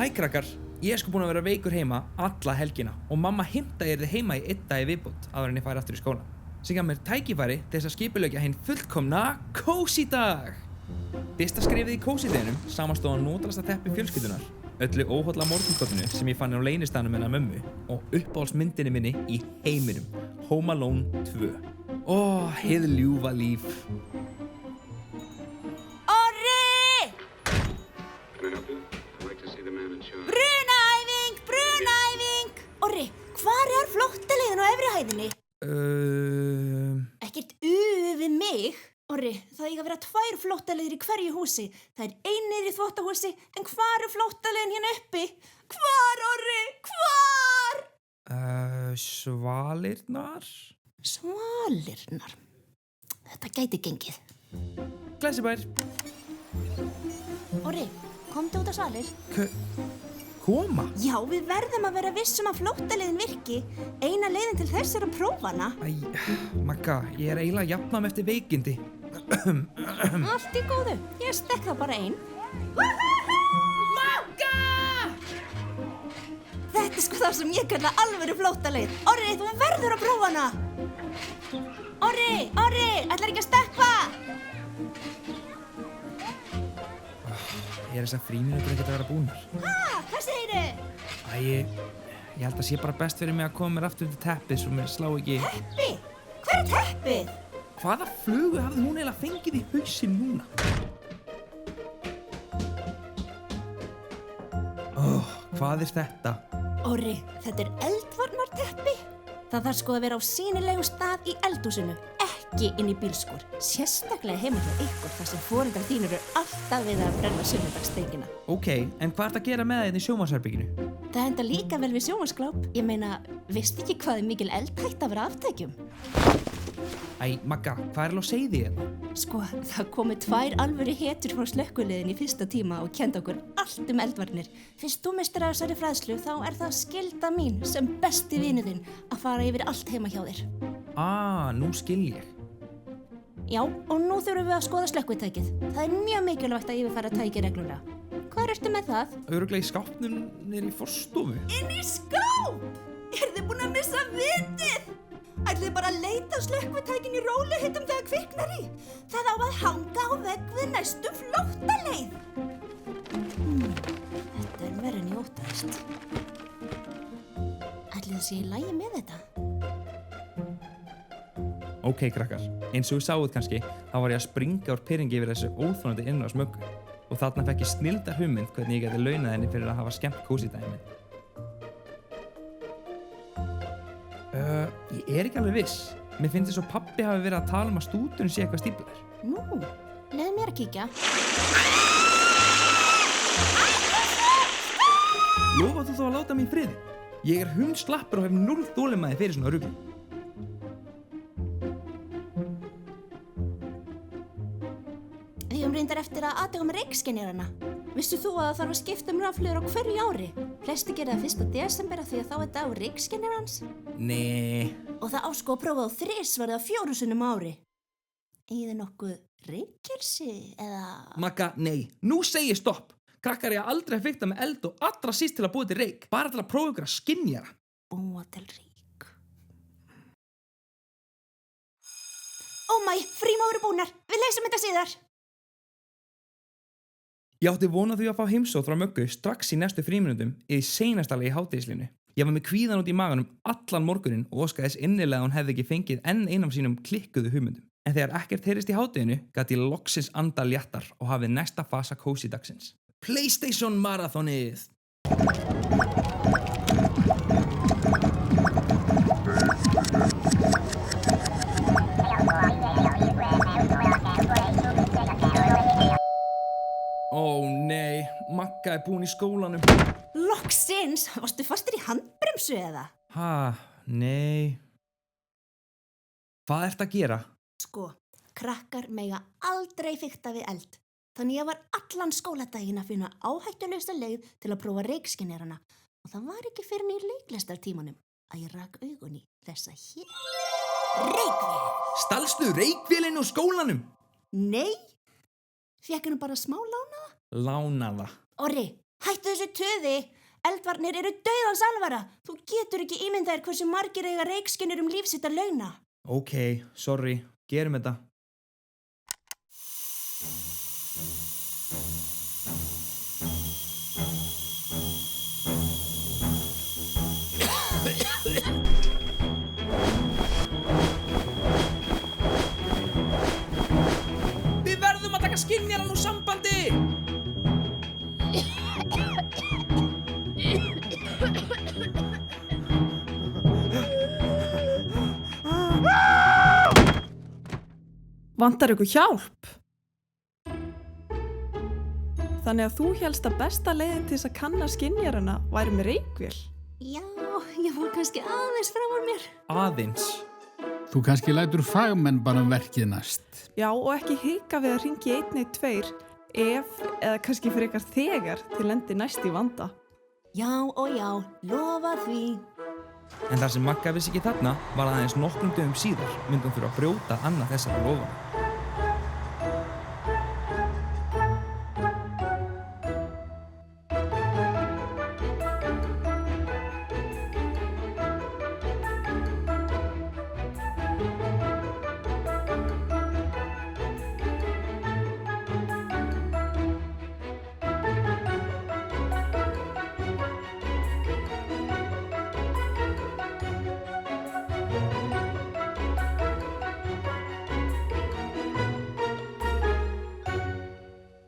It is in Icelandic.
Hæ krakkar, ég sko búin að vera veikur heima alla helgina og mamma heimtaði yrði heima í 1 dag í viðbót áður en ég færi aftur í skólann. Sem gaf mér tækifæri til þess að skipuleggja hinn fullkomna kósí-dag. Fyrsta skrefið í kósí-deginum samanstóð á notalasta teppi fjölskyldunar, öllu óholla morgunkortinu sem ég fann á leynistaðnum hennar mömmu og uppáhaldsmyndinni minni í heiminum, Home Alone 2. Ó, hið ljúfa líf. Orri, hvar flóttaleiðin á efri hæðinni? Ekkert við mig. Orri, það eiga að vera 2 flóttaleiðir í hverju húsi. Það er ein niðri í þvottahúsi, en hvar flóttaleiðin hérna uppi? Hvar, Orri, hvar? Svalirnar? Svalirnar? Þetta gæti gengið. Glæsibær. Orri, komdu út á svalir. Koma? Já, við verðum að vera vissum að flóttaleiðin virki. Eina leiðin til þess er að prófa hana. Æ, Magga, ég er eiginlega að jafna mig eftir veikindi. Allt í góðu, ég stekk það bara ein. Magga! Þetta er sko það sem ég kalla alvöru flóttaleið. Orri, þú verður að prófa hana. Orri, ætlar ekki að stekka? Ég er þessar frímínútur ekkert að vera búnar. Hvað segirðu? Æ, ég held að sé bara best fyrir mig að koma mér aftur til teppið svo mér slá ekki... Teppi? Hver er teppið? Hvaða flugu hafði hún eiginlega fengið í hausinn núna? Hvað er þetta? Orri, þetta er eldvarnarteppi. Það þarf sko að vera á sýnilegu stað í eldhúsinu, ekki inn í bílskúr. Sérstaklega heima hjá ykkur þar sem foreldrar þínir eru alltaf við að brenna sunnudagssteikina. Ok, en hvað ertu að gera með þetta í sjónvarpsherberginu? Það enda líka vel við sjónvarpsgláp. Ég meina, veistu ekki hvað er mikil eldhætta að vera aftækjum? Æ, Magga, hvað er alveg að segja því þetta? Sko, það komu 2 alvöru hetjur frá slökkviliðin í fyrsta tíma og kenda okkur allt eldvarnir. Fyrst þú mistir af þessari fræðslu, þá er það skylda mín sem besti vinur þinn að fara yfir allt heima hjá þér. Nú skil ég. Já, og nú þurfum við að skoða slökkvitækið. Það er mjög mikilvægt að yfirfara tækið reglulega. Hvar ertu með það? Örugglega í skápnum niðri í forstofu. Inn í skáp? Eru þið búin að missa vitið? Ætlið þið bara að leita slökkvitækin í rólegheitum þegar kviknar í? Það á að hanga á vegg við næstu flóttaleið. Þetta er verra en ég óttaðist. Ætlið þið sé í lagi með þetta? Ok, krakkar, eins og við sáuð kannski, þá var ég að springa úr pirringi yfir þessu óþolandi innrásmöggu og þarna fekk ég snilda hugmynd hvernig ég geti launað henni fyrir að hafa skemmt kósí-daginn minn. Ég er ekki alveg viss. Mér finnst þess að pabbi hafi verið að tala að stúturinn sé eitthvað stíflar. Nú, leiðu mér að kíkja. Lofa þú þá að láta mig í friði? Ég er hundslappur og hef 0 þolinmæði fyrir svona rugli. Við höfum reyndar eftir að athuga reykskynjarana. Vissu þú að það þarf að skipta rafhlöður á hverju ári? Flesti gera það 1. desember af því að þá er dagur reykskynjarans. Nei. Og það á sko að prófa á 3 eða 4 sinnum á ári. Eigið þið nokkuð reykjelsi eða... Magga, nei. Nú segi ég stopp. Krakkar eiga aldrei að fikta með eld og allra síst til að búa til reyk. Bara til að prófa ykkur að skynjara. Búa til reyk. Ómæ, frímá eru búnar. Við leysum þetta síðar. Ég átti vona því að fá heimsóð frá Möggu strax í næstu frímínútum í seinastali í hádegislinu. Ég var með kvíðan út í maganum allan morguninn og óskaði þess innilega að hún hefði ekki fengið enn einn af sínum klikkuðu hugmyndum. En þegar ekkert heyrist í hádeginu gat ég loksins anda léttar og hafið næsta fasa kósí-dagsins. PlayStation marathonið! Ó nei, Magga er búin í skólanum. Loksins! Varstu fastur í handbremsu eða? Nei. Hvað ertu að gera? Sko, krakkar mega aldrei fikta við eld. Þannig ég var allan skóladaginn að finna áhættulausa leið til að prófa reykskynjarana. Og það var ekki fyrir í leiklistartímanum að ég rak augun í þessa hér. Reykvél! Stalstu reykvélinn úr skólanum? Nei, fékk henni bara smá lánaða. Lánaða. Orri, Hættu þessu töði! Eldvarnir eru dauðans alvara. Þú getur ekki ímyndaðir hversu margir eiga reykskynjur líf sitt að launa. Ok, sorry, gerum þetta. Við verðum að taka skynjarann úr sambandi! Vantar ykkur hjálp? Þannig að þú hélst að besta leiðin til þess að kanna skynjarana væri með reykvél? Já, ég fór kannski aðeins fram úr mér. Aðeins. Þú kannski lætur fagmenn bara verkið næst. Já, og ekki hika við að hringi 112 ef, eða kannski frekar þegar, til lendi næst í vanda. Já og já, lofa því. En þar sem Magga vissi ekki þarna var aðeins nokkrum dögum síðar myndi hún þurfa að brjóta annað þessara lofana.